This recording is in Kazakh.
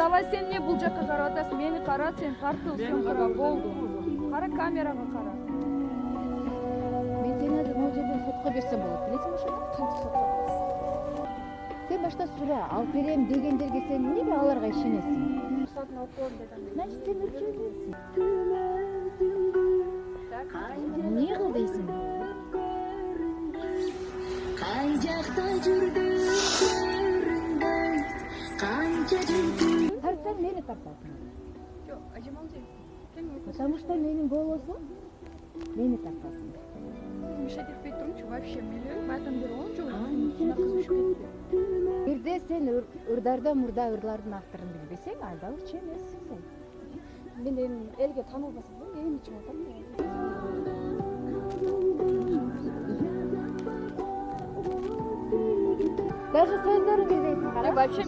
давай сен не бул жака карап атасың, мени кара, сен тартыл съемкага болду. Кара камерага кара. Мен сени азыр могу жерден сотко берсем болот, билесиңби ошону? Кантип сотко бересиң? Сен башта сура, алып берем дегендерге сен эмнеге аларга ишенесиң? Рұқсатын алып коем дедим. Значит, сен өчүрмөйсүң. Эмне кыл дейсиң? Кай жакта жүрдүң? Канча жүрдүң? Тартсаң мени тартасың. Жок, ажымал жейм. Потому что менин болосо, мени тартасың. Миша кетпей турчу, вообще мели байтан бери он жок. Мына кыз үшүп кетти. Бирде сен ырдарда мурда ырлардын авторун билбесең, анда ырчы эмессиң сен. Мен эми элге таанылбасам, эми ичип атам. Даже сөздөрүн билбейсиң, кара. Вообще